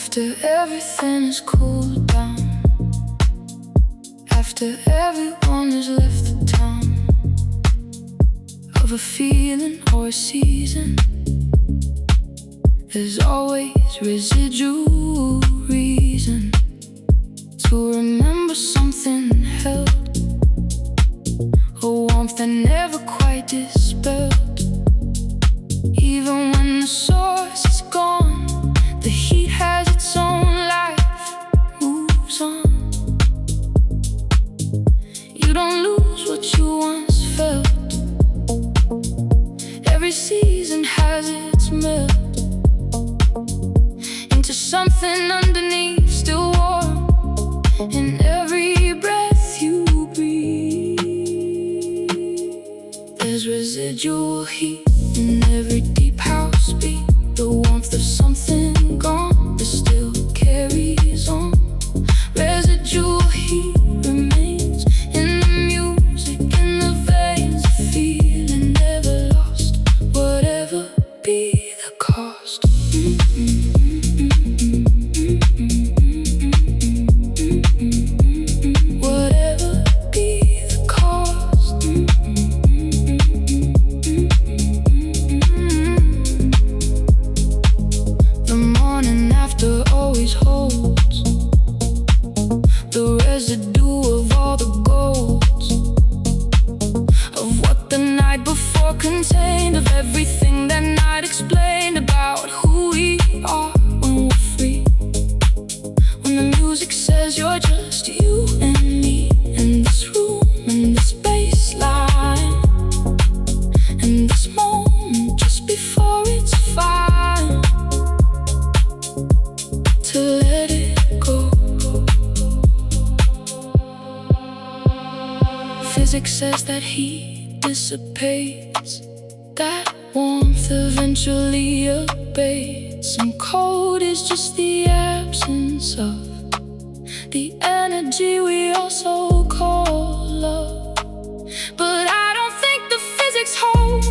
After everything is cooled down, after everyone has left the town, of a feeling or a season, there's always residual reason to remember something held, a warmth that never quite dispelled. Even when the source is gone, the heat has its own life, moves on. You don't lose what you once felt. Every season has its melt into something underneath, still warm in every breath you breathe. There's residual heat in every deep house beat, the warmth of something gone that still carries on. Residual heat remains in the music, in the veins, the feeling never lost, whatever be the cost. Whatever be the cost. The morning after always holds the residue of all the golds, of what the night before contained, of everything that night explained about who we are when we're free. When the music says you're just you and me, in this room, in this baseline, in this moment just before it's fine to let it go. Physics says that heat dissipates, that warmth eventually abates, and cold is just the absence of the energy we also call love. But I don't think the physics holds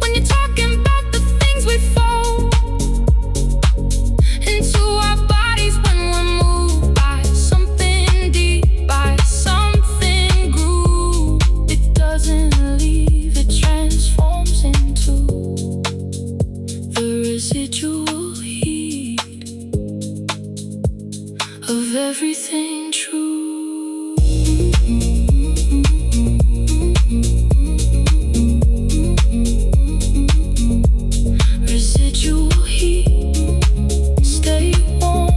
when you're talking about the things we fold into our bodies when we're moved by something deep, by something groove. It doesn't leave, it transforms into the residual heat of everything true. Residual heat, stay warm.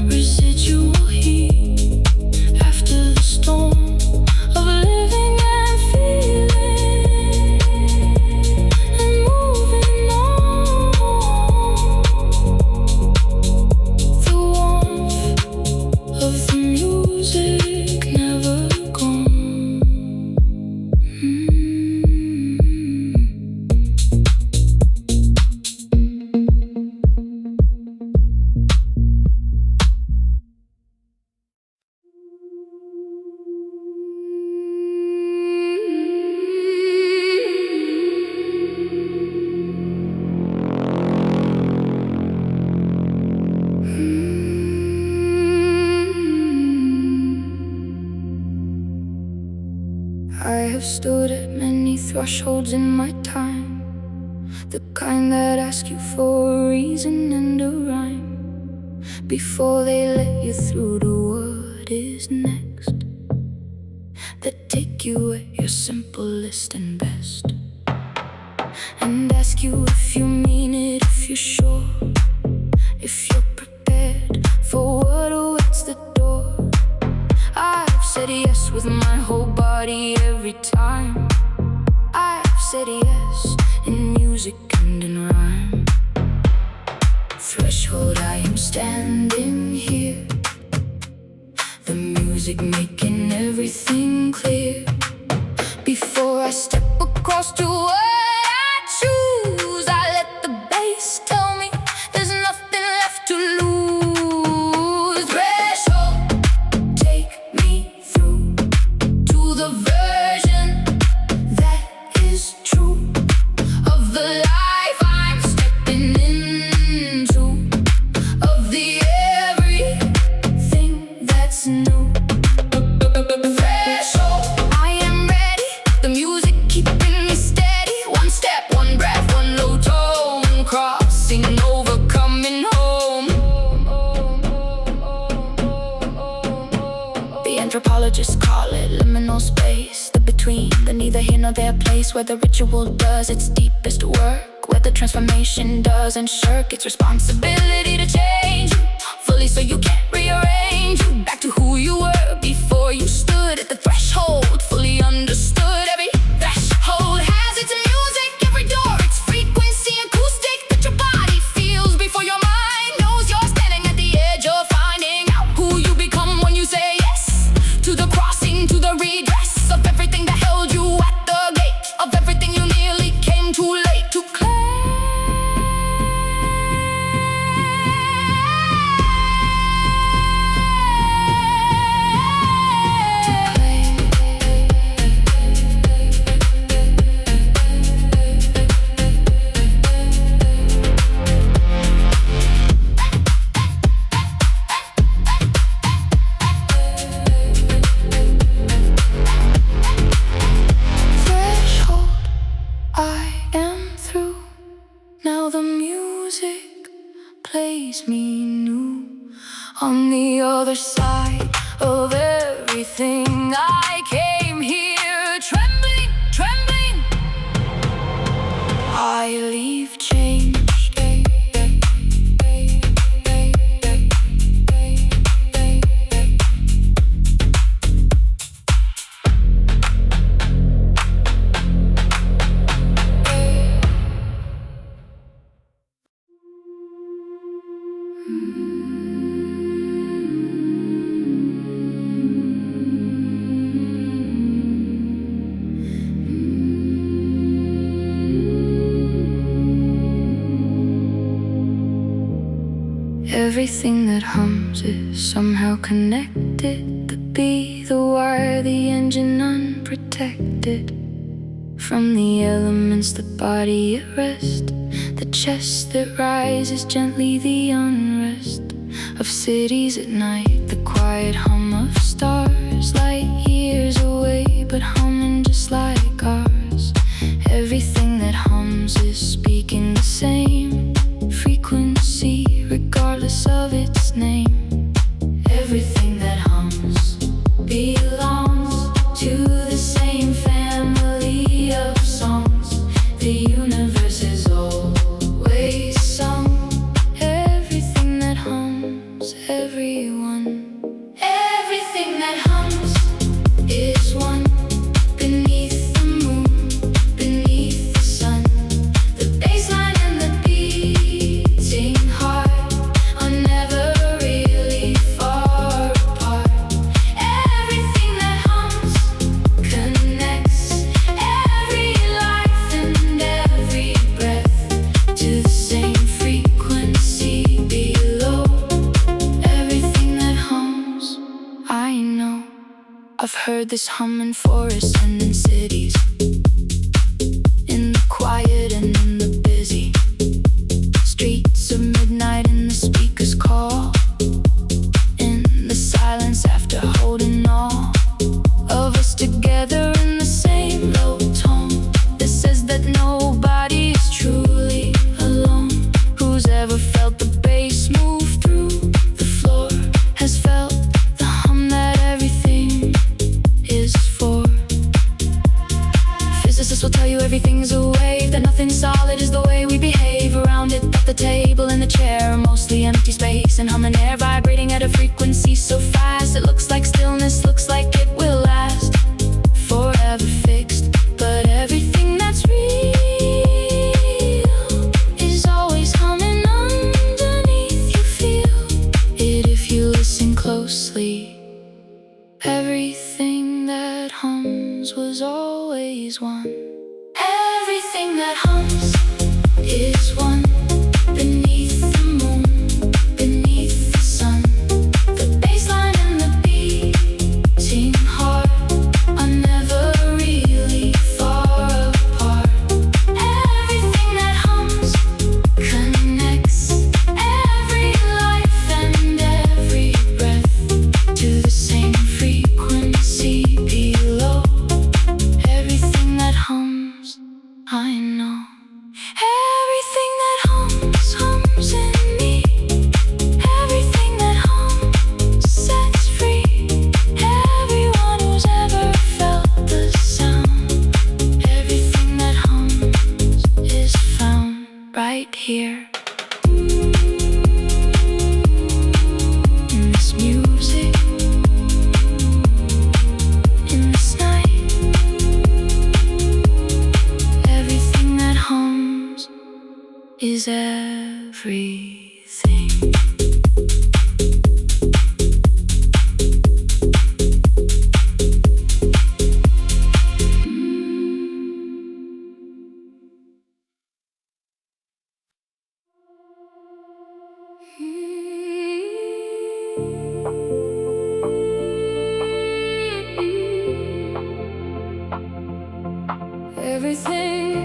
Residual heat after the storm of living and feeling and moving on. The warmth of the music never gone. I have stood at many thresholds in my time, the kind that ask you for a reason and a rhyme before they let you through to what is next, that take you at your simplest and best, and ask you if you mean it, if you're sure, if you're prepared for what awaits the door. I've said yes with my whole body every time. I've said yes in music and in rhyme. Threshold, I am standing here, the music making everything clear. Before I step across to what I choose, I let the bass tell me there's nothing left to lose. Threshold, take me through to the version that is true of the life I'm stepping into. music keeping me steady. One step, one breath, one low tone, crossing over, coming home. The anthropologists call it liminal space, the between, the neither here nor there place, where the ritual does its deepest work, where the transformation doesn't shirk its responsibility to change you fully, so you can't rearrange you back to who you were before you stood at the threshold, fully understood. Every threshold has its music, every door its frequency, acoustic, that your body feels before your mind knows you're standing at the edge of finding out who you become when you say yes to the crossing, to the redress of everything that held you at the gate, of everything you nearly came too late to claim. Now the music plays me new. On the other side of everything, I came here trembling, trembling. I leave changed. Everything that hums is somehow connected. The bee, the wire, the engine unprotected. From the elements, the body at rest, the chest that rises gently, the unrest of cities at night, the quiet hum of stars, light years away, but humming just like ours. Everything that hums is speaking the same frequency, regardless of its name. Everything that hums belongs to the same family of songs the universe has always sung. Everything that hums, everyone. Everything that hums is one. Beneath the moon, beneath the sun, the bassline and the beating heart are never really far apart. Everything that hums connects every life and every breath to the same frequency below. Everything that hums, I know. I've heard this hum in forests and in cities, in the quiet and in the busy streets of midnight, in the speaker's call, in the silence after holding all of us together in the same low tone that says that nobody is truly alone. Who's ever felt the bass move through the floor has felt the hum that everything is for. Physicists will tell you everything's a wave, that nothing solid is the way we behave around it, that the table and the chair are mostly empty space and humming air vibrating at a frequency so fast it looks like stillness, looks like it will last forever fixed. But everything that's real is always humming underneath. You feel it if you listen closely. Everything that hums was always one. Everything that hums is one. Beneath the moon, beneath the sun, the bassline and the beating heart are never really far apart. Everything that hums connects every life and every breath to the same frequency below. Everything that here. In this music, in this night, everything that hums is everything. Everything,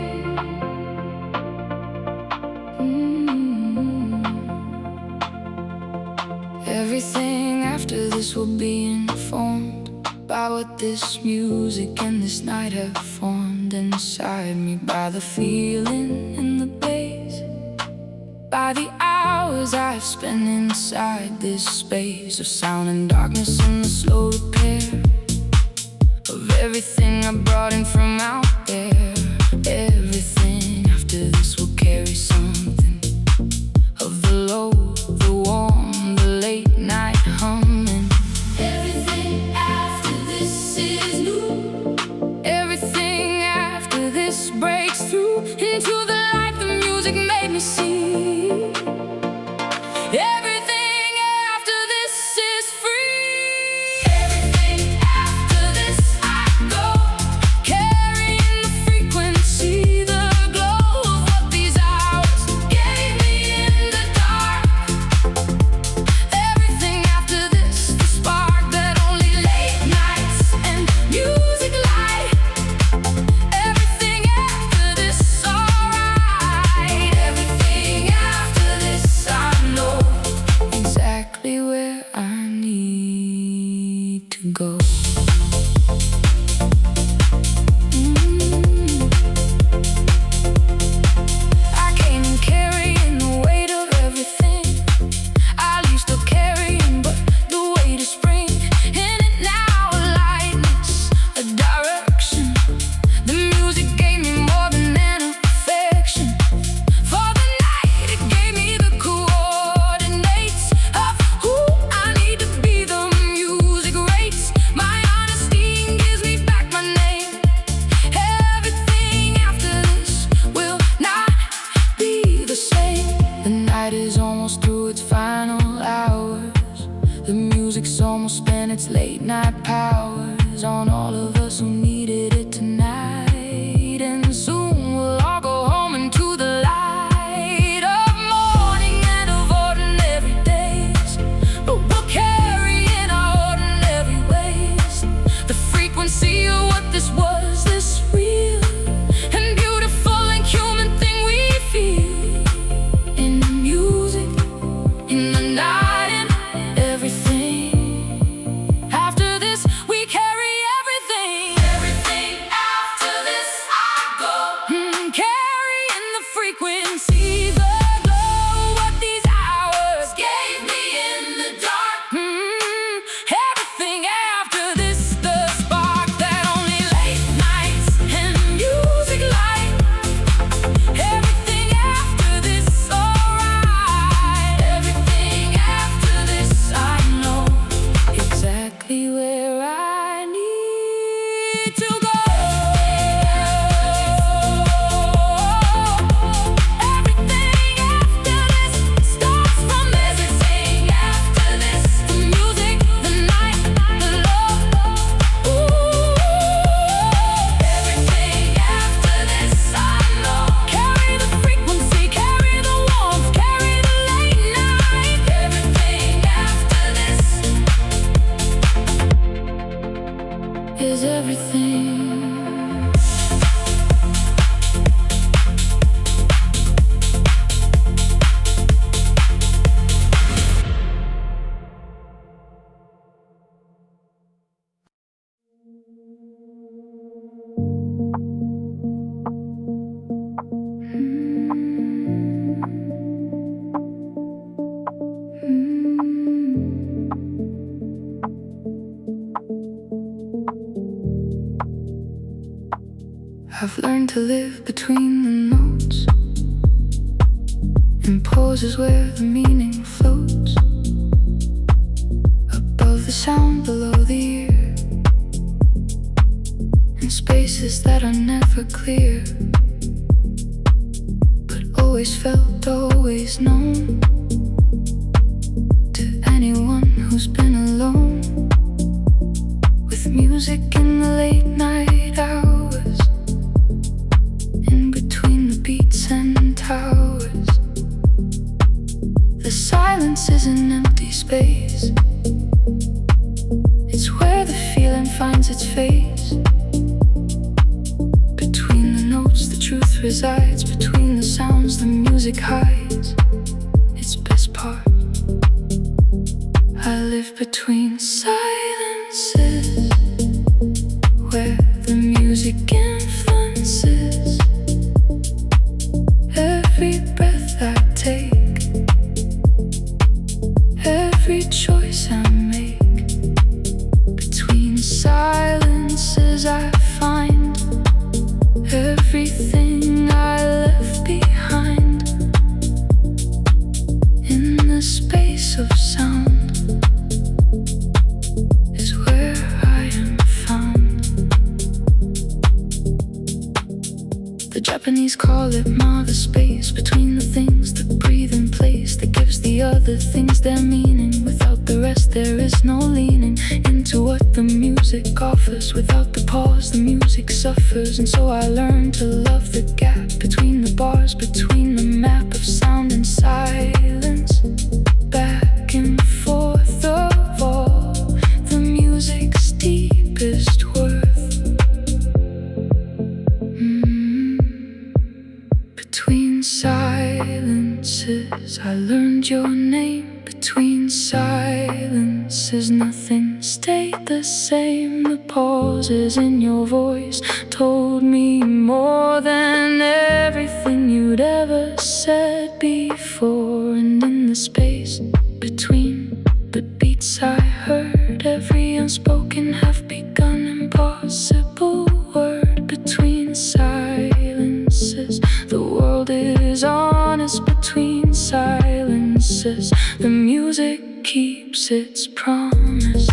everything after this will be informed by what this music and this night have formed inside me, by the feeling in the bass, by the hours I've spent inside this space of sound and darkness and the slow repair of everything I brought in from out there. Everything after this will carry something of the low, the warm, the late night humming. Everything after this is new. Everything after this breaks through into the light the music made me see. Everything after this is free. Everything after this I go, carrying the frequency, the glow of what these hours gave me in the dark. Everything after this, the spark that only late nights and music light. Everything after this, alright. Everything after this, I know exactly where I need to go. I came in carrying the weight of everything I leave still carrying, but the weight is spring in it now, a lightness, a direction. The music gave me more than an affection for the night. It gave me the coordinates of who I need to be. The music rates my honesty and gives me back my name. Everything after this will not be the same. The night is almost through its final hours. The music's almost spent its late night powers on all of us who needed it tonight. And soon we'll all go home into the light of morning and of ordinary days. But we'll carry in our ordinary ways the frequency of what this was, this real and beautiful and human thing we feel in the music, in the night, and everything. After this, we carry everything. Everything after this, I go, carrying the frequency, the glow, what these hours gave me in the dark. Everything after this, the spark that only late nights and music light. Everything after this, alright. Everything after this, I know exactly where I need to go. Everything after this starts from everything after this. The music, the night, the love. Ooh. Everything after this, I know. Carry the frequency, carry the warmth, carry the late night. Everything after this is everything. I've learned to live between the notes, in pauses where the meaning floats above the sound, below the ear, in spaces that are never clear, but always felt, always known to anyone who's been alone, with music in the late night hours, in between the beats and towers. The silence is an empty space. It's where the feeling finds its face. Between the notes, the truth resides. Between the sounds, the music hides its best part. I live between silences, where the music influences every breath I take, every choice I make. Between silences I find everything I left behind. In the space of sound is where I am found. The Japanese call it ma, the space between the things that breathe in place, that gives the other things their meaning. Without the rest there is no leaning into what the music offers. Without the pause the music suffers. And so I learned to love the gap between the bars, between the map of sound and silence, back and forth of all the music's deepest worth. Between silences I learned your name. Between silences nothing stayed the same. The pauses in your voice told me more than everything you'd ever said before. And in the space between the beats I heard every unspoken half-begun impossible word. Between silences the world is honest. Between silences the music keeps its promise.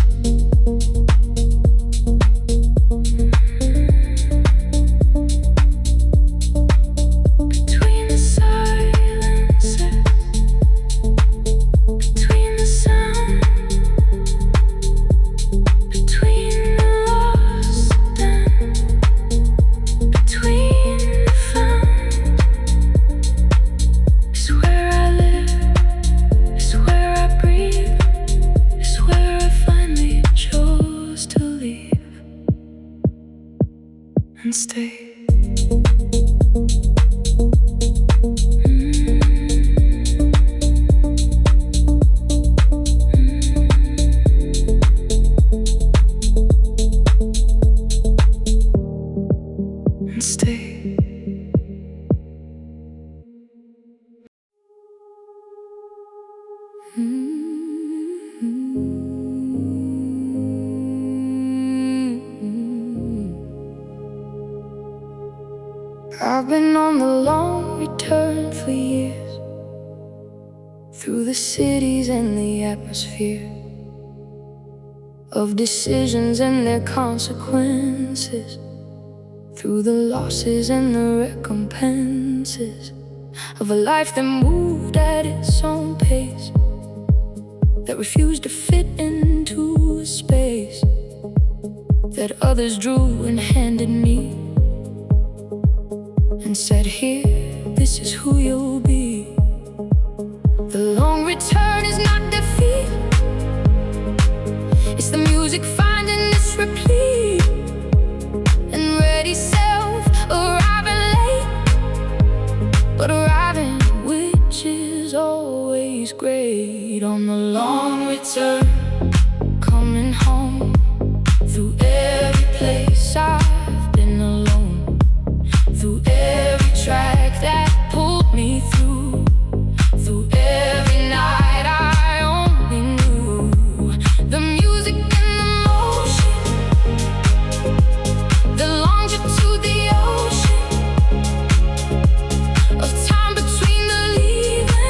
Between the silences, between the sound, between the lost and between the found, is where I live, is where I breathe, is where I finally chose to leave and stay. And stay. I've been on the long return for years, through the cities and the atmosphere of decisions and their consequences, through the losses and the recompenses of a life that moved at its own pace, that refused to fit into a space that others drew and handed me and said, here, this is who you'll be. The long return is not defeat, it's the music finding its replete and ready self, arriving late, but arriving, which is always great. On the long return, coming home, through every place I've been alone, through every track that pulled me through, through every night I only knew the music and the motion, the longitude, the ocean of time between the leaving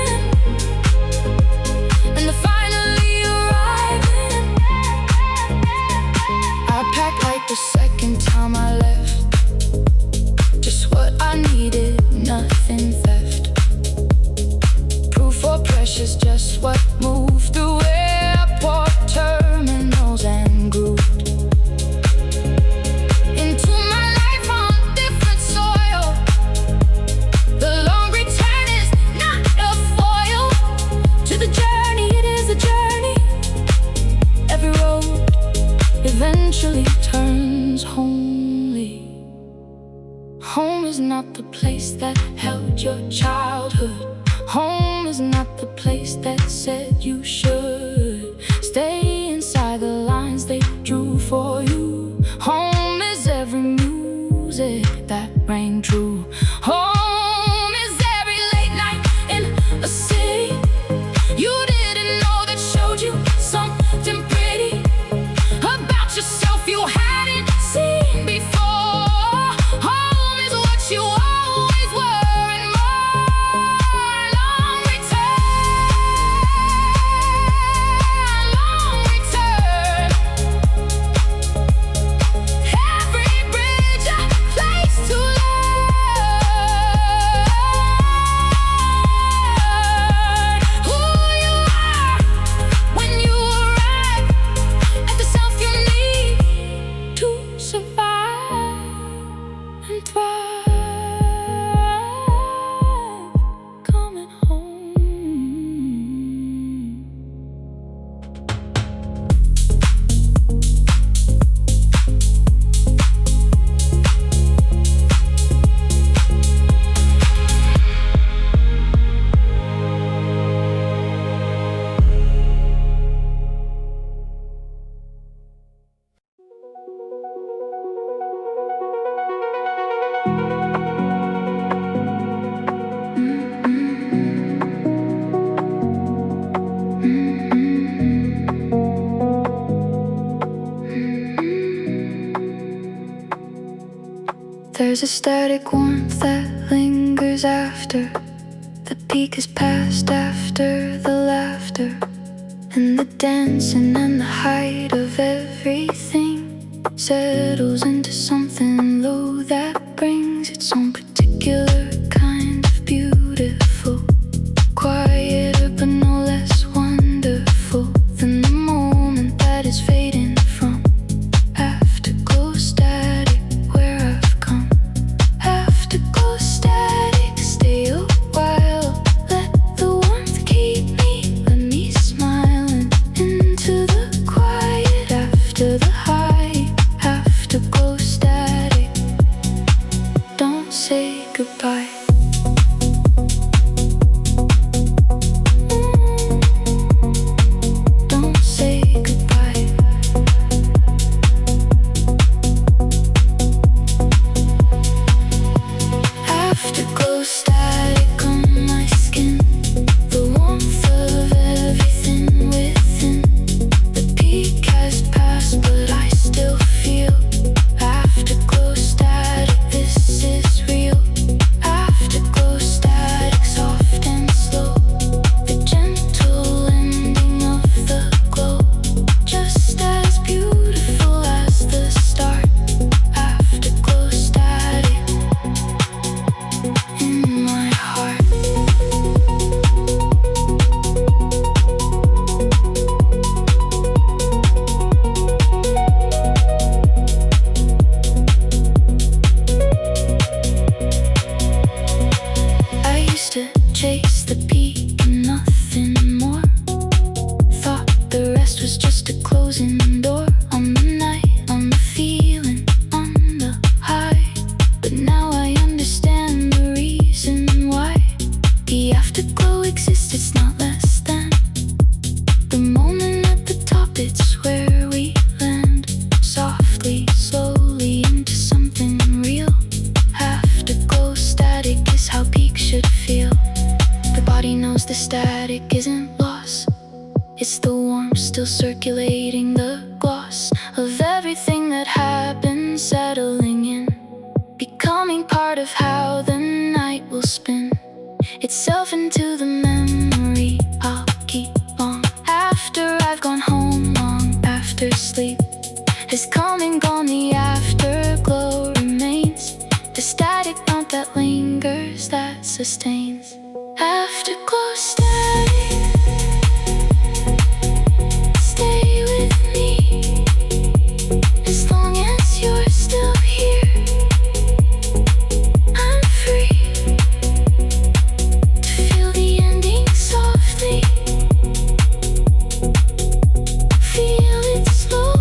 I needed nothing theft. Proof or precious, just what moved through airport terminals and grew into my life on different soil. The long return is not a foil to the journey, it is a journey. Every road eventually turns homely. Home is not the place that held your childhood. Home is not the place that said you should stay inside the lines they drew for you. Home is every music that rang true. Home is every late night in a city you didn't know that showed you something pretty about yourself you hadn't seen before. Home is what you always were and more. Long return. Every bridge a place to learn who you are when you arrive at the self you need to survive and thrive. Coming home. There's a static warmth that lingers after the peak has passed, after the laughter and the dancing and the height of everything settles into something low that brings its own particular kind of beautiful, quieter but no less wonderful than the moment that is fading from afterglow static. Where I've come, afterglow static, stay a while, let the warmth keep me, let me smiling into the quiet after the high, afterglow static. Don't say goodbye. Don't say goodbye. Afterglow static on my skin, the warmth of everything within. The peak has passed, but I still feel afterglow static. This is real. Afterglow static, soft and slow. The gentle ending of the glow, just as beautiful as the start. Afterglow static in my heart. I used to chase the peak and nothing more. Thought the rest was just a closing door on the night, on the feeling, on the high. But now I understand the reason why the afterglow exists. It's not less than the moment at the top. It's where we land softly, slowly into something real. Afterglow static is how peak should feel. The body knows the static isn't lost. It's the warmth still circulating, the gloss of everything that happened, settling in, becoming part of how the night will spin itself into the memory I'll keep long after I've gone home, long after sleep has come and gone. The afterglow remains, the static, not that lane. lingers, that sustains. Afterglow steady, stay with me as long as you're still here. I'm free to feel the ending softly. Feel it slow.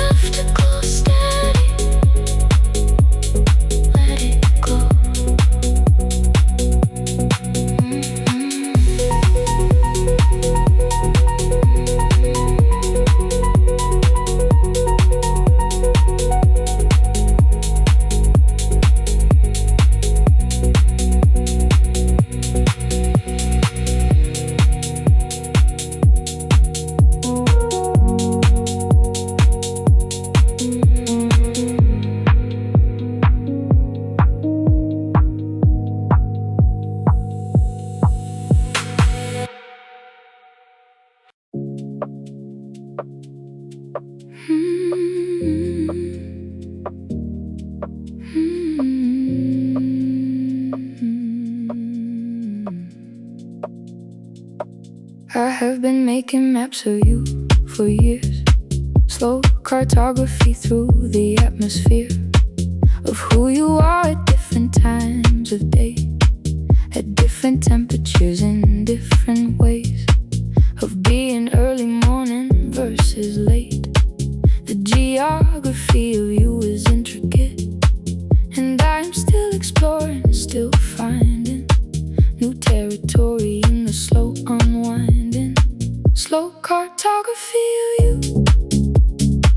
Afterglow steady, let it glow. I have been making maps of you for years, slow cartography through the atmosphere of who you are at different times of day, at different temperatures in different ways, of being early morning versus late. The geography of you is intricate, and I'm still exploring, still finding new territory in the slow unwinding. Slow cartography of you,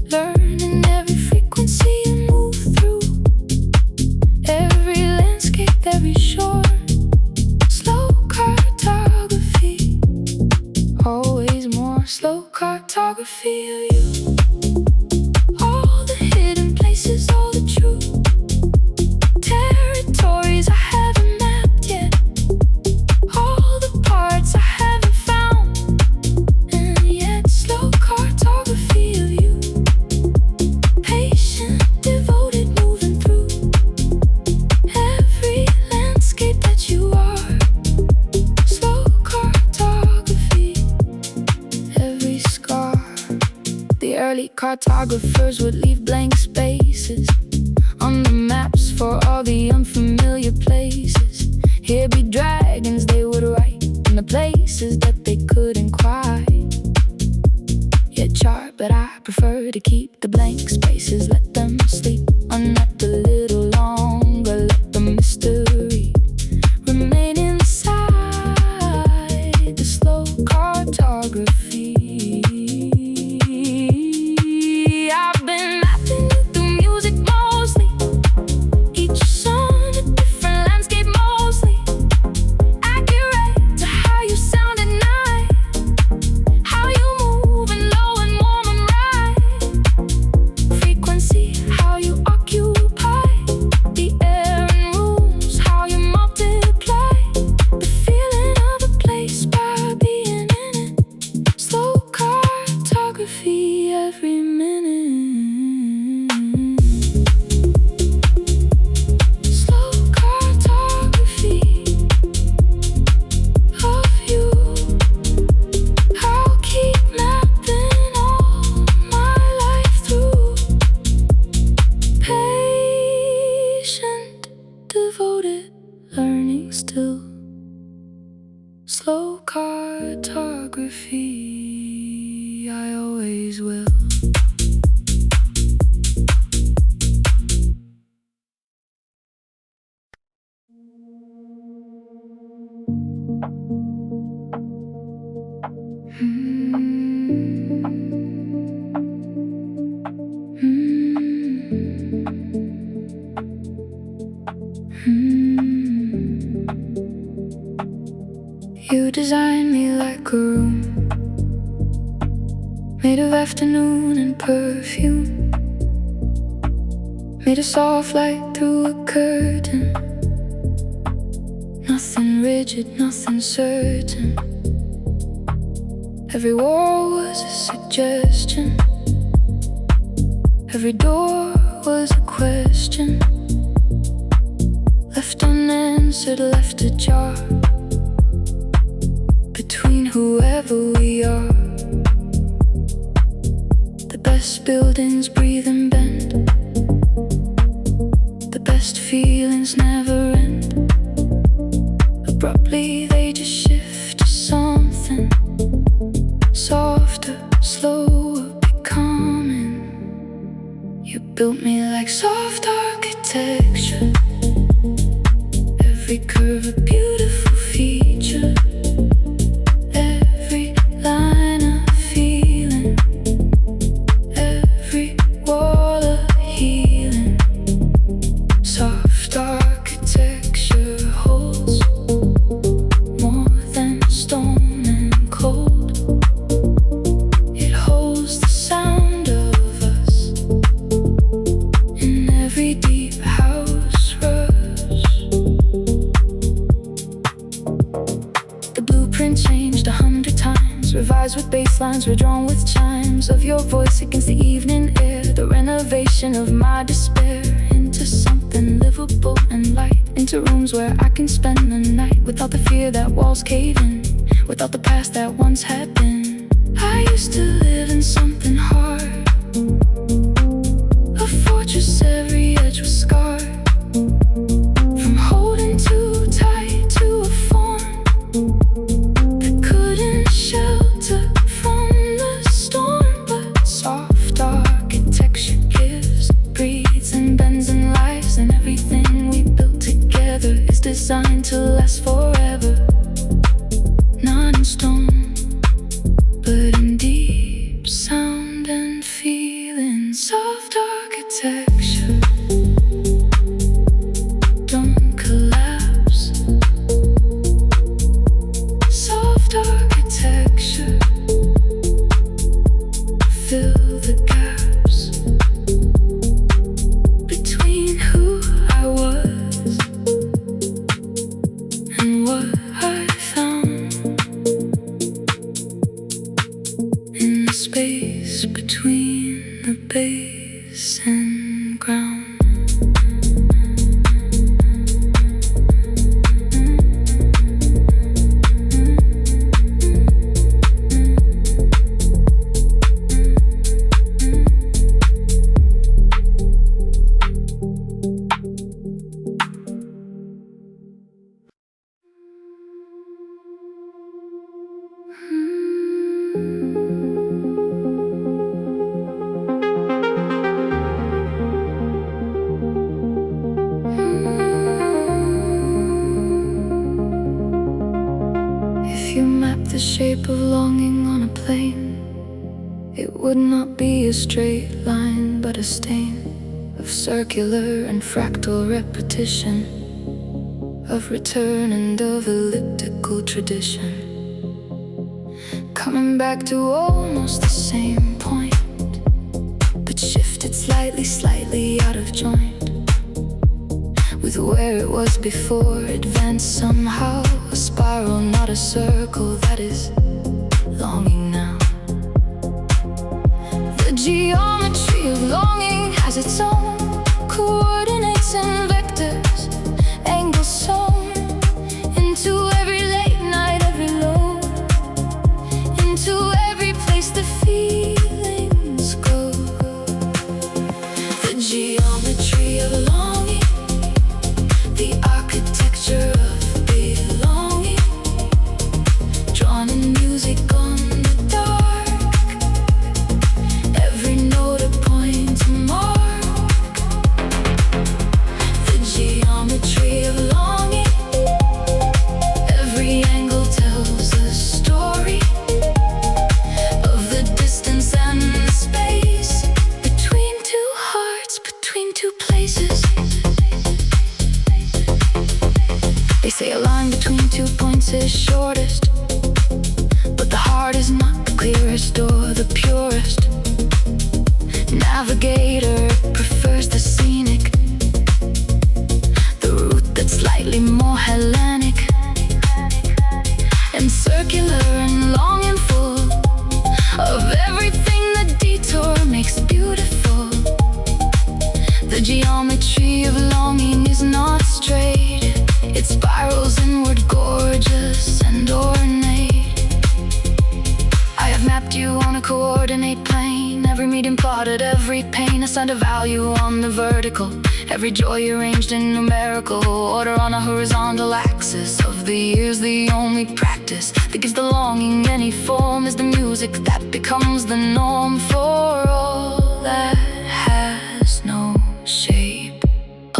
learning every frequency you move through, every landscape, every shore. Slow cartography, always more. Slow cartography of you, all the hidden places, all the true territories I haven't mapped yet, all the parts I haven't found, and yet slow cartography of you, patient, devoted, moving through every landscape that you are. Slow cartography, every scar. The early cartographers would leave blank spaces on the maps for all the unfamiliar places. Here be dragons, they would write in the places that they couldn't quite yet chart, but I prefer to keep the blank spaces. Let them sleep, unwrap a little longer. Let the mystery remain inside the slow cartography. I've been mapping you through music mostly, each song a different landscape mostly, accurate to how you sound at night, how you move in low and warm and right, frequency, how you occupy the air and rooms, how you multiply the feeling of a place by being in it. Slow cartography every minute. Slow cartography of you, I'll keep mapping all my life through, patient, devoted, learning still. Slow cartography, I always will. You designed me like a room made of afternoon and perfume, made of soft light through a curtain. Nothing rigid, nothing certain. Every wall was a suggestion, every door was a question. unanswered left ajar between whoever we are. The best buildings breathe and bend. The best feelings never end. Abruptly they just shift to something softer, slower, becoming. You built me like soft architecture, every curve a beautiful feature, every line a feeling, every wall a healing. Soft architecture holds more than stone and cold. It holds the sound of us in every deep house rush. The blueprint changed 100 times, revised with bass lines, redrawn with chimes of your voice against the evening air. The renovation of my despair into something livable and light, into rooms where I can spend the night without the fear that walls cave in, without the past that once had been. I used to live in something hard, a fortress every edge was scarred, from holding too tight to a form that couldn't shelter from the storm. But soft architecture gives, breathes and bends and lives, and everything we built together is designed to last forever. Not in stone, but in deep sound and feeling. Soft architecture don't collapse. Soft architecture fill the gaps between who I was and what I found, in the space between the base and ground. If you map the shape of longing on a plane, it would not be a straight line, but a stain of circular and fractal repetition, of return and of elliptical tradition, coming back to almost the same point, but shifted slightly out of joint with where it was before. Advanced somehow, a spiral, not a circle. That is longing now. The geometry of longing has its own coordinates and vectors, angles sewn into every late night, every low, into every place the feelings go. The geometry of longing, the architecture of belonging, drawn in music on the dark, every note a point to mark. The geometry of longing, every angle tells a story of the distance and the space between two hearts, between two places. They say a line between 2 points is shortest, but the heart is not the clearest or the purest. Navigator prefers the scenic, the route that's slightly more Hellenic, and circular and long and full of everything the detour makes beautiful. The geometry of longing is not straight, it's every joy arranged in numerical order on a horizontal axis of the years. The only practice that gives the longing any form is the music that becomes the norm for all that has no shape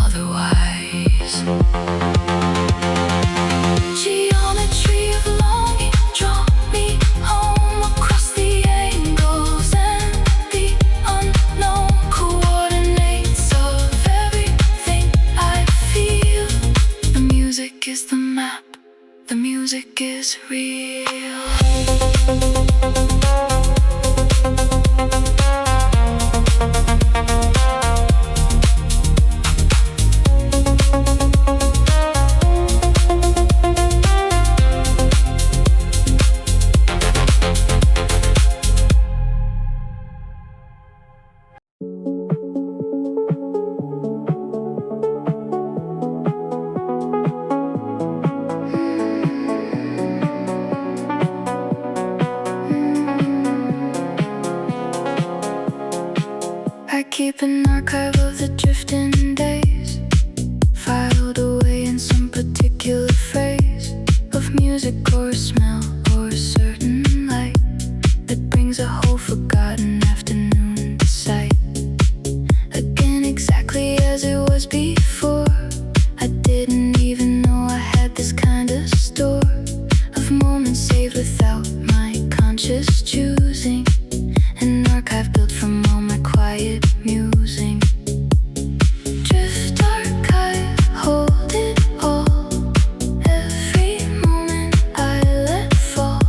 otherwise. Geometry of longing, draw me home across the angles and the unknown coordinates of everything I feel. The music is the map, the music is real. I keep an archive of the drifting days, filed away in some particular phrase of music or a smell or a certain light that brings a whole forgotten afternoon to sight. Again, exactly as it was before. I didn't even know I had this kind of store of moments saved without my conscious choosing. An archive built from all my quiet musing. Drift archive, hold it all. Every moment I let fall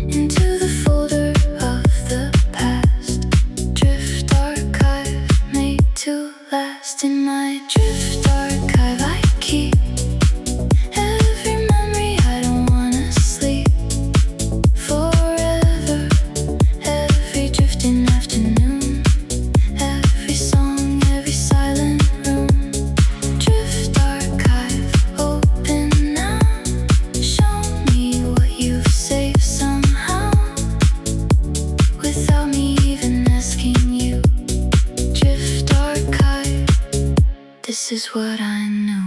into the folder of the past. Drift archive, made to last. In my drift archive I keep every memory I don't wanna sleep forever. Every drifting afternoon, every song, every silent room. Drift archive, open now. Show me what you've saved somehow, without me even asking you. Drift archive, this is what I knew.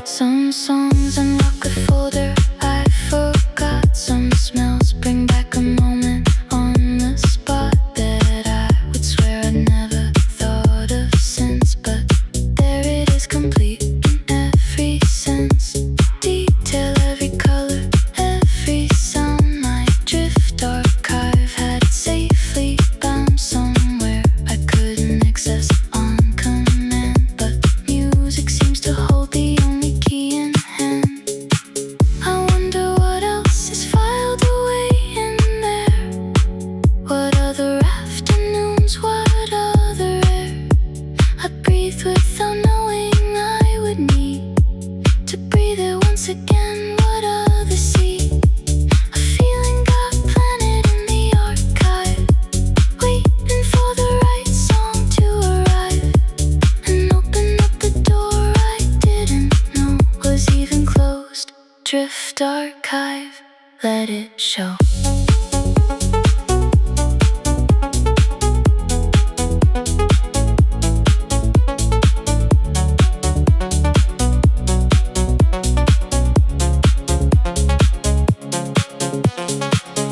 Some songs unlock a folder I forgot. Some smells bring back a moment on the spot that I would swear I never thought of since. But there it is, complete in every sense. Detail, every color, every sound. My drift archive had it safely bound somewhere I couldn't access on command. But music seems to hold the only key in hand. I wonder what else is filed away in there. What other afternoons, what other air I breathed without knowing I would need to breathe it once again. What other sea? A feeling got planted in the archive, waiting for the right song to arrive and open up the door I didn't know was even closed. Drift archive, let it show.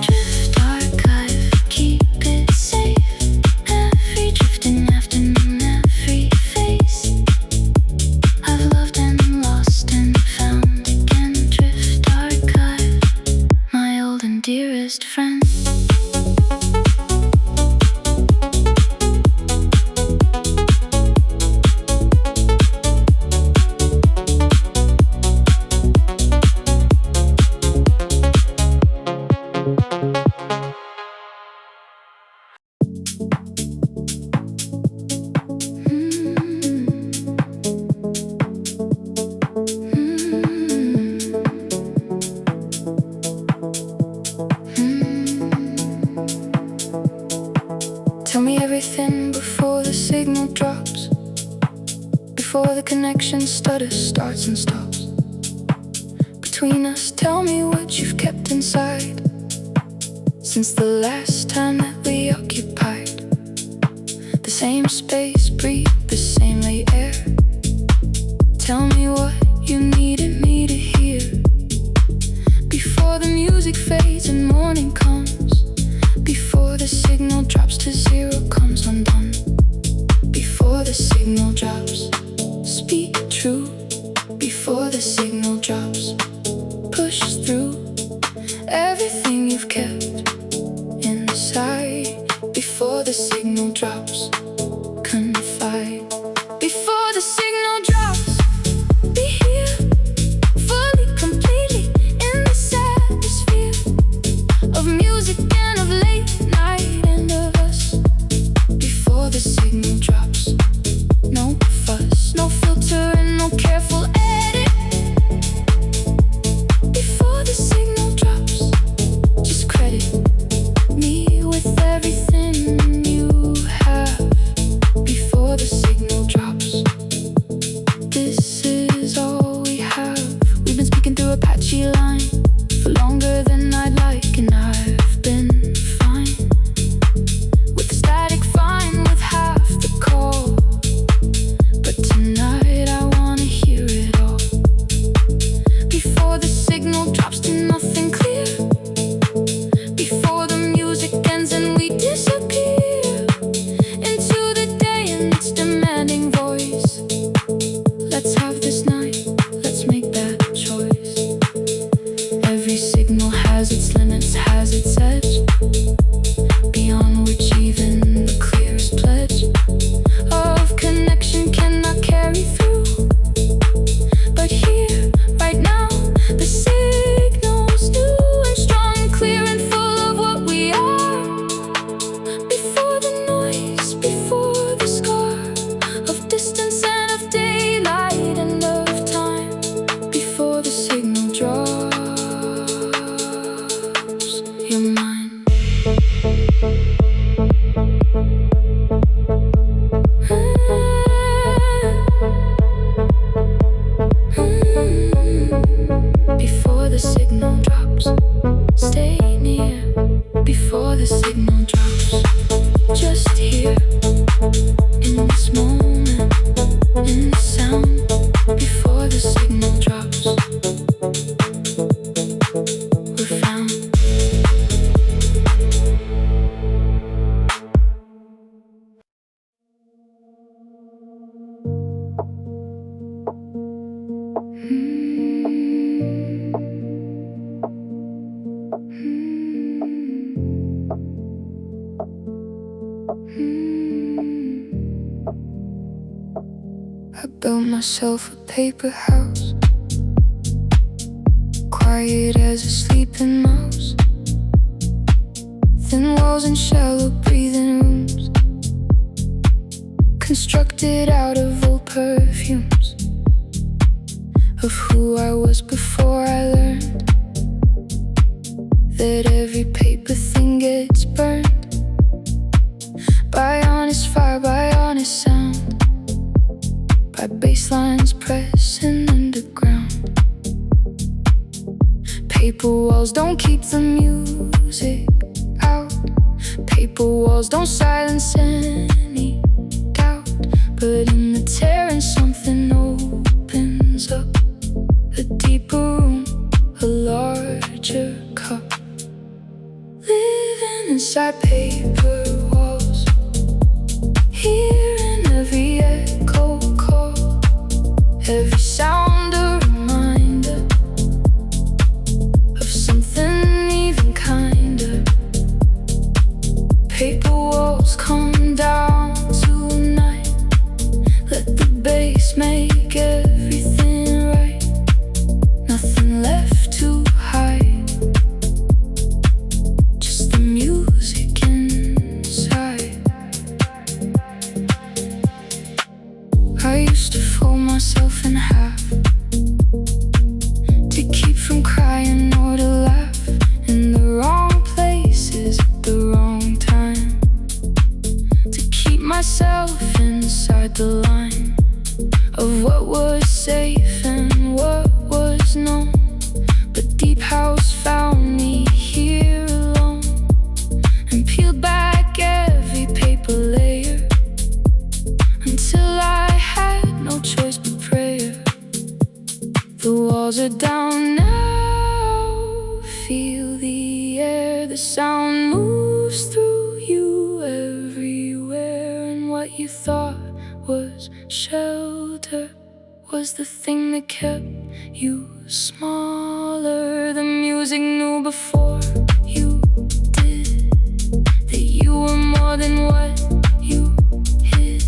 Drift archive, keep it safe. Every drifting afternoon, every face I've loved and lost and found again. Drift archive, my old and dearest starts and stops between us. Tell me what you've kept inside since the last time that we occupied the same space, breathe the same late air. Tell me what you needed me to hear before the music fades and morning comes, before the signal drops to zero, comes undone. Before the signal drops, speak true. Before the signal drops, push through everything you've kept inside. Before the signal drops, confide. Before the signal drops, be here, fully, completely in this atmosphere of music and of late night and of us. Before the signal drops, no fuss, no filter and no careful edit. Before the signal drops, just credit me with everything you have. Before the signal drops, this is all we have. We've been speaking through a patchy line for longer than I'd like, and I've been fine with the static, fine with half the call. But tonight I wanna hear it all. Before the signal drops to nothing clear, before the music ends and we disappear into the day and its demanding voice. Let's have this night, let's make that choice. Every signal has its limits, has its edge, beyond which even the clearest pledge of connection cannot carry through. But here, right now, the signal's new and strong and clear and full of what we are. Before the noise, before the scar of distance and of daylight and of time. Before the signal drops, you're mine. Before the signal drops, stay near. Before the signal drops, just here in this moment, in this sound. Before the signal drops, we're found. I built myself a paper house, quiet as a sleeping mouse. Thin walls and shallow breathing rooms, constructed out of old perfumes of who I was before I learned that every paper thing gets burned by honest fire, by honest sound, by bass lines pressing underground. Paper walls don't keep the music out. Paper walls don't silence any doubt. But in the tearing something opens up, a deeper room, a larger cup. Living inside paper walls, hearing every echo call, every sound a reminder of something even kinder. Paper walls come down tonight, let the bass make everything right. Nothing left to hide, just the music inside. The walls are down now. Feel the air, the sound moves through you everywhere. And what you thought was shelter was the thing that kept you smaller. The music knew before you did that you were more than what you hid.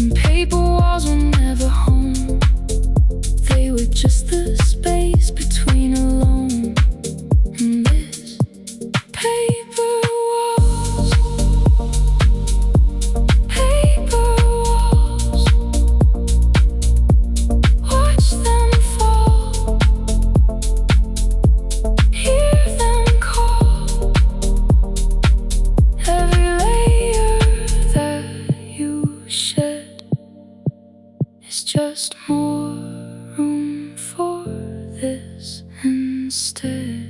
And paper walls were never home. They were just the space between alone and this. Paper walls, paper walls. Watch them fall, hear them call. Every layer that you shed is just more room for this instead.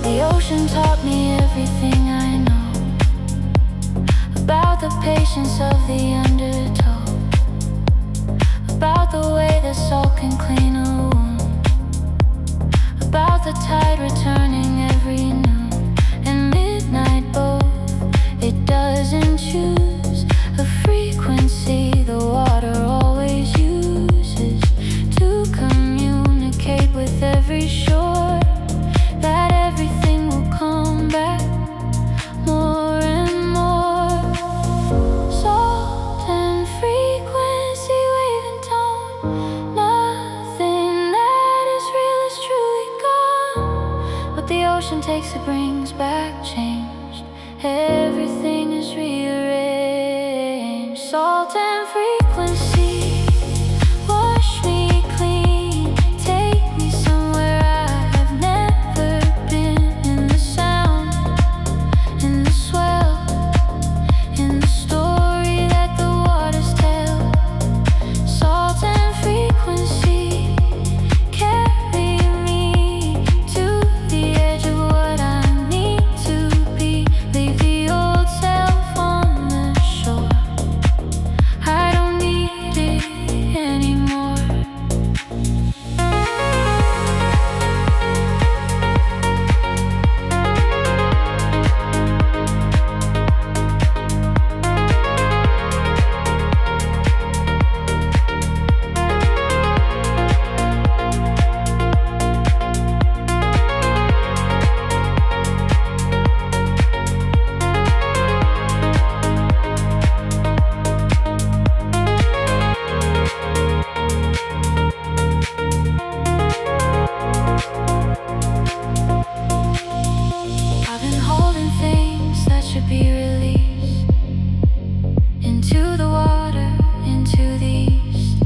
The ocean taught me everything I know about the patience of the undertow, about the way the salt can clean a wound, about the tide returning every noon and midnight both. It doesn't choose a frequency the water always uses to communicate with every shore. That everything will come back more and more. Salt and frequency, wave and tone. Nothing that is real is truly gone. What the ocean takes, it brings back changed. Everything is rearranged. Salt and frequency, wash me clean. Take me somewhere I have never been. In the sound, in the swell, in the story that the waters tell. Salt and frequency, carry me to the edge of what I need to be. Leave the old self on the shore. I don't need it anymore. I've been holding things that should be released into the water, into the east.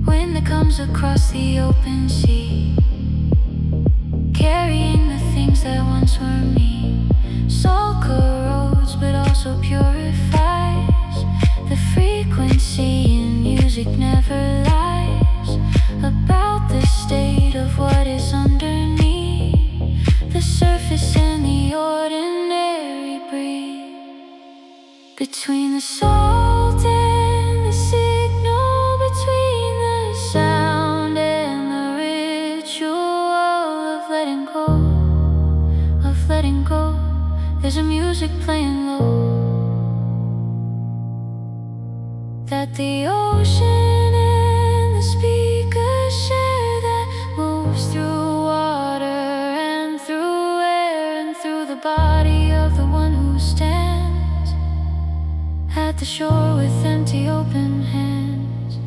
Wind that comes across the open sea, carrying the things that once were me. Salt corrodes but also purifies. The frequency in music never lies about the state of what is underneath. The surface and the ordinary breathe. Between the salt and the signal, between the sound and the ritual of letting go, of letting go. There's a music playing low that the ocean and the speakers share, that moves through water and through air and through the body of the one who stands at the shore with empty open hands.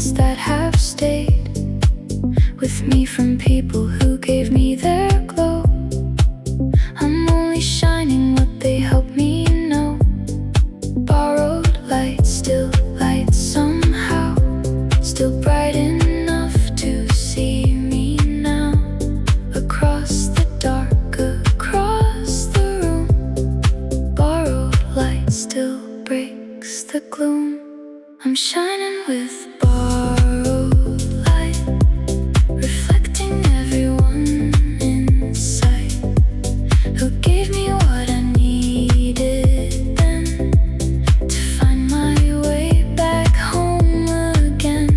moments that have stayed with me from people who gave me their glow. I'm only shining what they helped me know. Borrowed light, still light somehow, still bright enough to see me now. Across the dark, across the room, borrowed light still breaks the gloom. I'm shining with borrowed light, reflecting everyone in sight who gave me what I needed then to find my way back home again.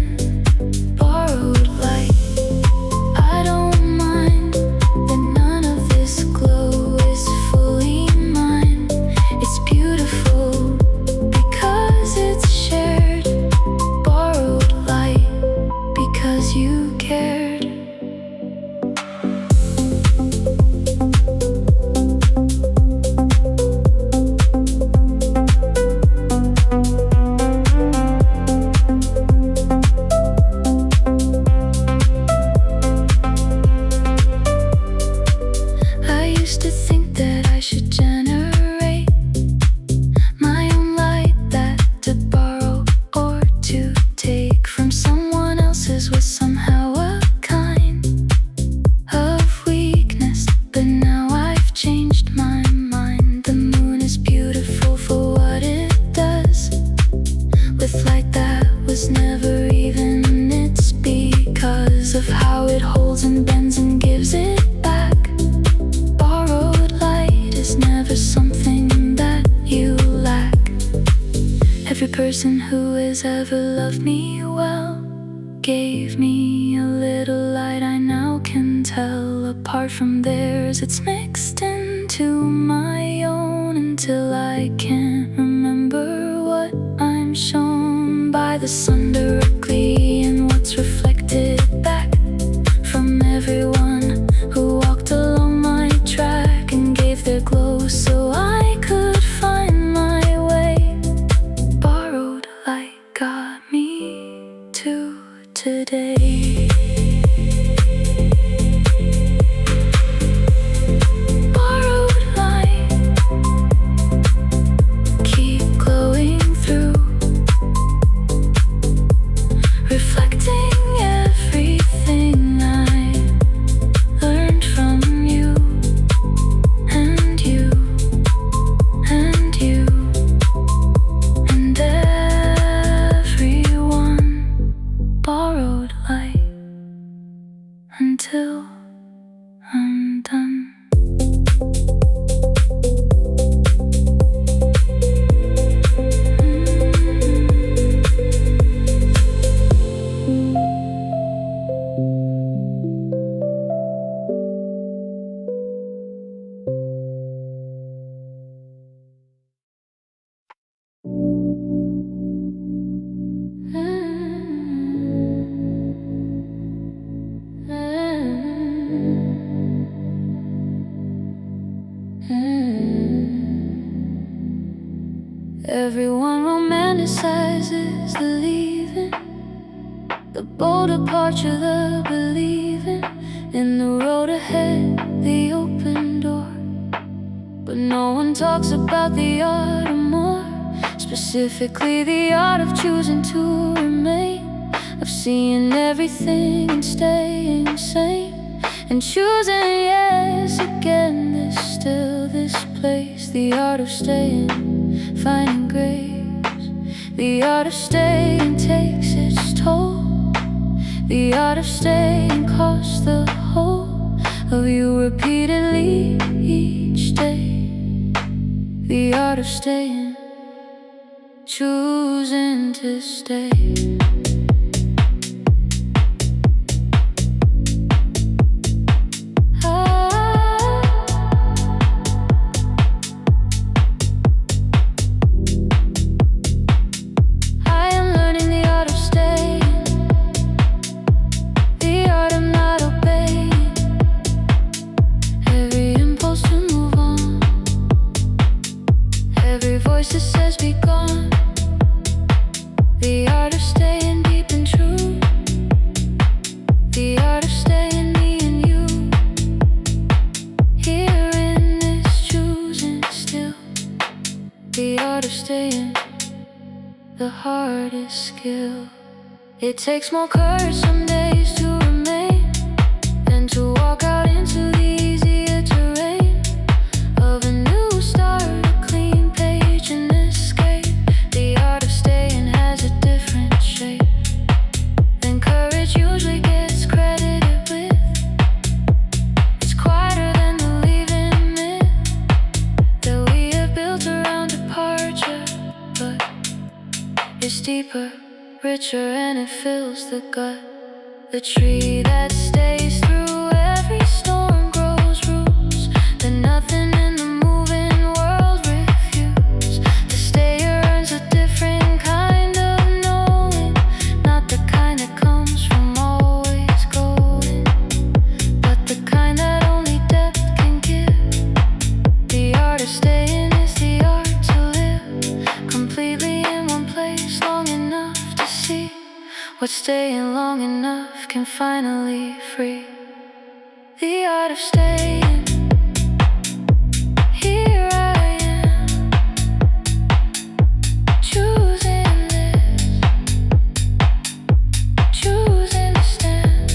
Borrowed light, I don't mind that none of this glow is fully mine. It's beautiful because it's shared. Borrowed light because you cared. I used to think that I should generate my own light, that to borrow or to take from someone else's was somehow a kind of weakness. But now I've changed my mind. The moon is beautiful for what it does with light that was never even its, because of how it holds and bends and gives it back. Borrowed light is never something that you lack. Every person who has ever loved me well gave me a little light I now can tell apart from theirs. It's mixed into my own until I can't remember what I'm shown by the sun directly and what's reflected back from everyone who walked along my track and gave their glow so I could find my way. Borrowed light got me to today. Borrowed light, keep glowing through, reflecting everything I learned from you and you and you and everyone. Borrowed light until I'm done. Everyone romanticizes the leaving, the bold departure, the believing in the road ahead, the open door. But no one talks about the art of more, specifically the art of choosing to remain, of seeing everything and staying sane, and choosing yes again, this still, this place. The art of staying, finding grace. The art of staying takes its toll. The art of staying costs the whole of you repeatedly each day. The art of staying, choosing to stay. Voice that says be gone. The art of staying. the hardest skill. It takes more courage some days to remain than to walk out into the easier terrain of a new start, a clean page and escape. The art of staying has a different shape than courage usually gets credited with. It's quieter than the leaving myth that we have built around departure, but it's deeper, richer, and it fills the gut. The tree that stays through every storm grows roots that nothing in the moving world refutes. To stay earns a different kind of knowing, not the kind that comes from always going, but the kind that only depth can give. The art of staying is the art to live completely in one place long enough to see what staying long enough can finally free. The art of staying. Here I am, choosing this, choosing to stand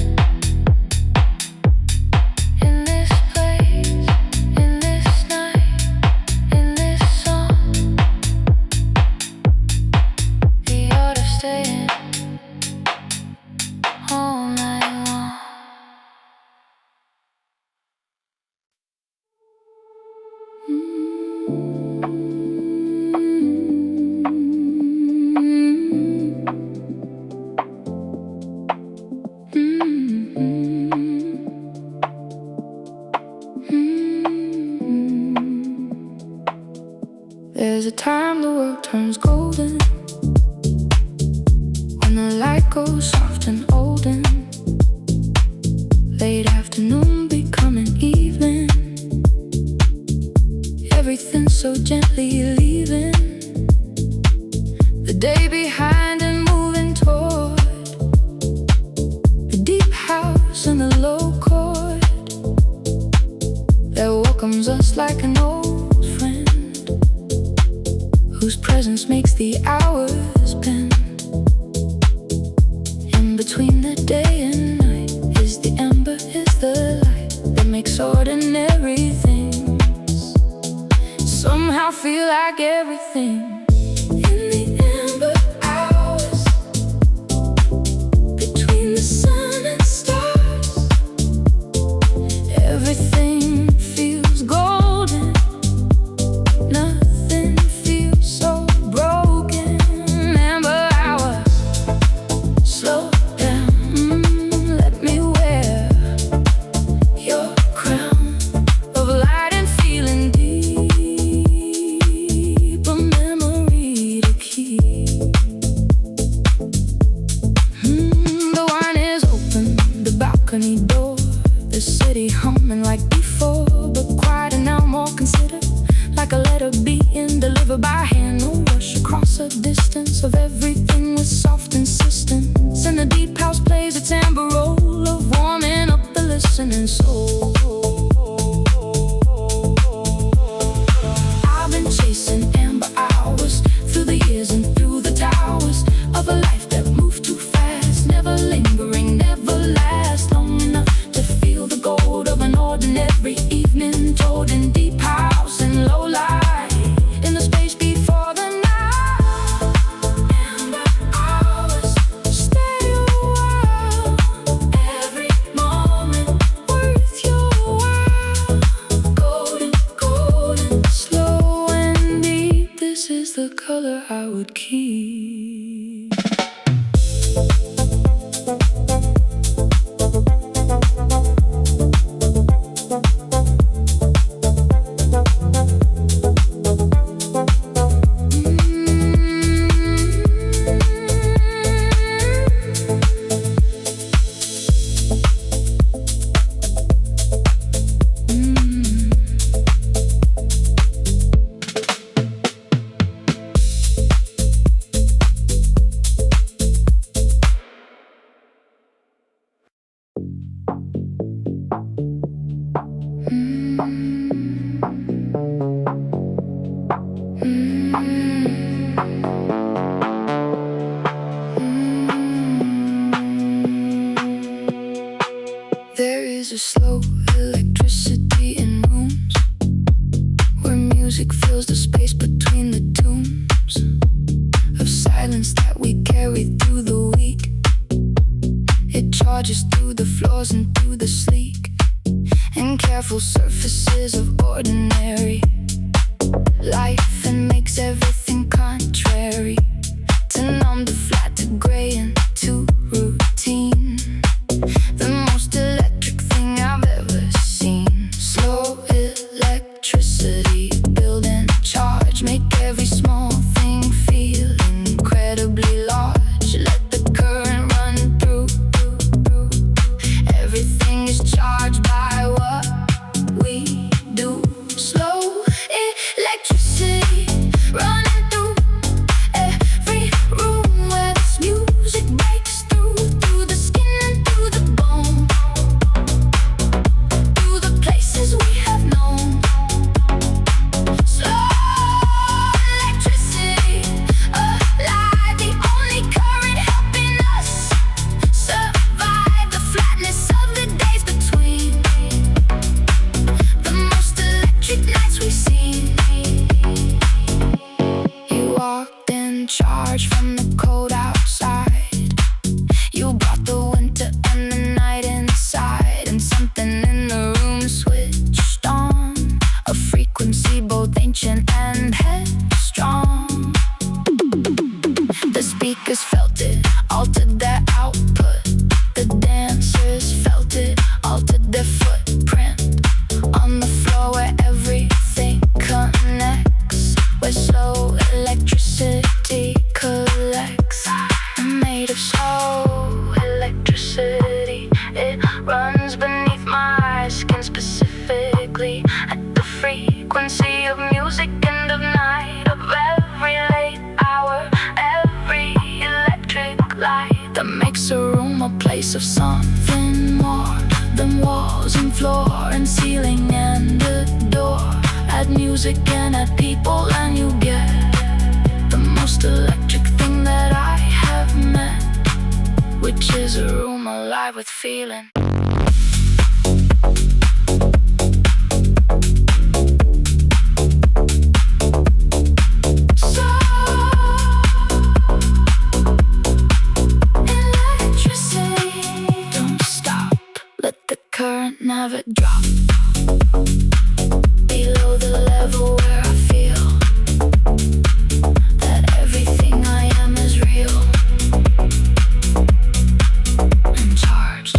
in this place, in this night, in this song. The art of staying all night long. There's a time the world turns golden, when the light goes soft and olden, late afternoon becoming evening, everything so gently leaving, the day behind and moving toward the deep house and the low chord that welcomes us like an old friend, whose presence makes the hours bend. In between the day and night is the ember, is the light that makes ordinary things somehow feel like everything. In the ember hours, between the sun and stars, everything feels golden, nothing feels so broken. Ember hours, slow down, let me wear your crown of light and feeling deep, a memory to keep. The wine is open, the balcony door, the city humming like before, but quieter now, more considered, like a letter being delivered by hand. No rush across a distance of everything with soft insistence. And the deep house plays its amber role of warming up the listening soul. I've been chasing amber hours through the years and through the towers of a life that moved too fast, never lingering, never last long enough to feel the gold of an ordinary evening told in deep house and low light in the space before the night. Amber hours, stay a while, every moment worth your while. Golden, golden, slow and deep, this is the color I would keep. a slow electricity in rooms where music fills the space between the tombs of silence that we carry through the week. It charges through the floors and through the sleek and careful surfaces of ordinary life, and makes everything contrary to numb, to flat, to gray, and to routine. The most electric thing I've ever seen. Slow electricity, build and charge, make every small thing feel incredibly large. Let the current run through. Everything is charged by what we do. Slow electricity running through every room where this music breaks through the skin and through the bone, through the places we have known. Slow electricity, alive, the only current helping us survive the flatness of the days between the most electric nights we've seen. You walked in charge from the cold outside. You brought the winter and the night inside, and something in the room switched on, a frequency both ancient and headstrong. The speakers felt it, altered their output. The dancers felt it, altered their footprint on the floor where everything connects, where slow electricity collects. I'm made of slow electricity. It runs beneath my skin, specifically at the frequency of music and of night, of every late hour, every electric light that makes a room a place of something more than walls and floor and ceiling and the door. Add music and add people and you get the most electric thing that I have met, which is a room alive with feeling. So electricity, don't stop, let the current never drop below the level where I feel that everything I am is real and charged.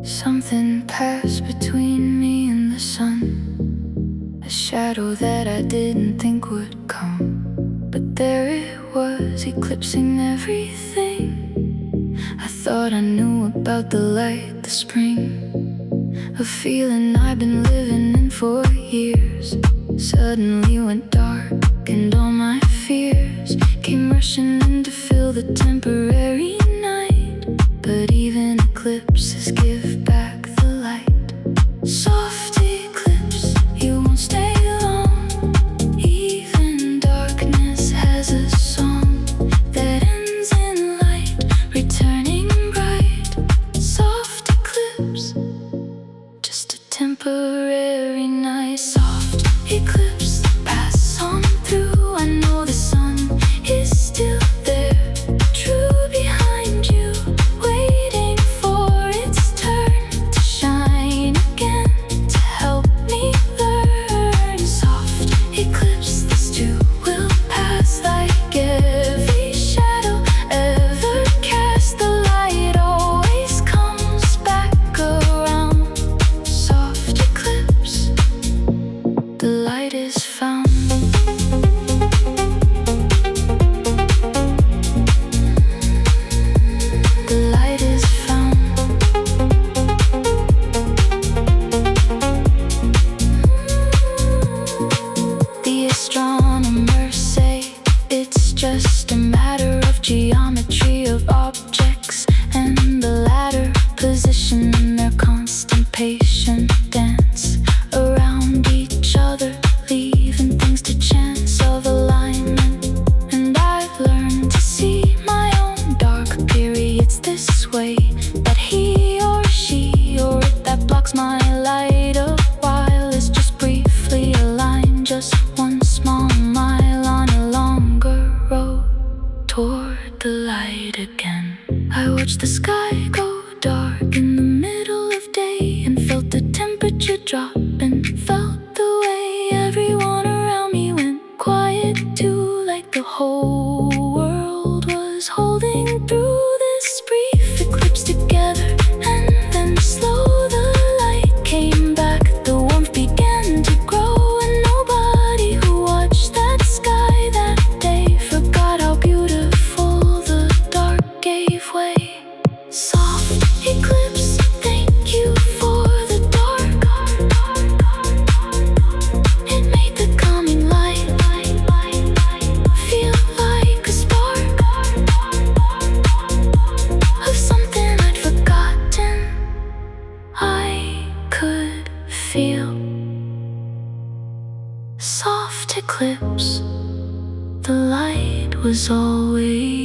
Something passed between me and the sun, a shadow that I didn't think would come, but there it was, eclipsing everything. I thought I knew about the light, the spring, a feeling I've been living in for years. Suddenly went dark and all my fears came rushing in to fill the temporary night. But even eclipses give back the light. Soft eclipse, you won't stay long. Even darkness has a song that ends in light, returning bright. Soft eclipse, just a temporary night. Soft eclipse, pass on through. I know the sun is still there, true behind you, waiting for its turn to shine again, to help me learn. Soft eclipse, this too will pass, like every shadow ever cast. The light always comes back around. Soft eclipse, the light is dance around each other, leaving things to chance of alignment. And I've learned to see my own dark periods this way, that he or she or it that blocks my light a while is just briefly aligned, just one small mile on a longer road toward the light again. I watched the sky go dark in the middle of day and felt the temperature drop, and felt the way everyone around me went quiet too, like the whole world was holding through this brief eclipse together. And then slow the light came back, the warmth began to grow, and nobody who watched that sky that day forgot how beautiful the dark gave way. Soft eclipse, thank you for the dark. It made the coming light feel like a spark of something I'd forgotten I could feel. Soft eclipse, the light was always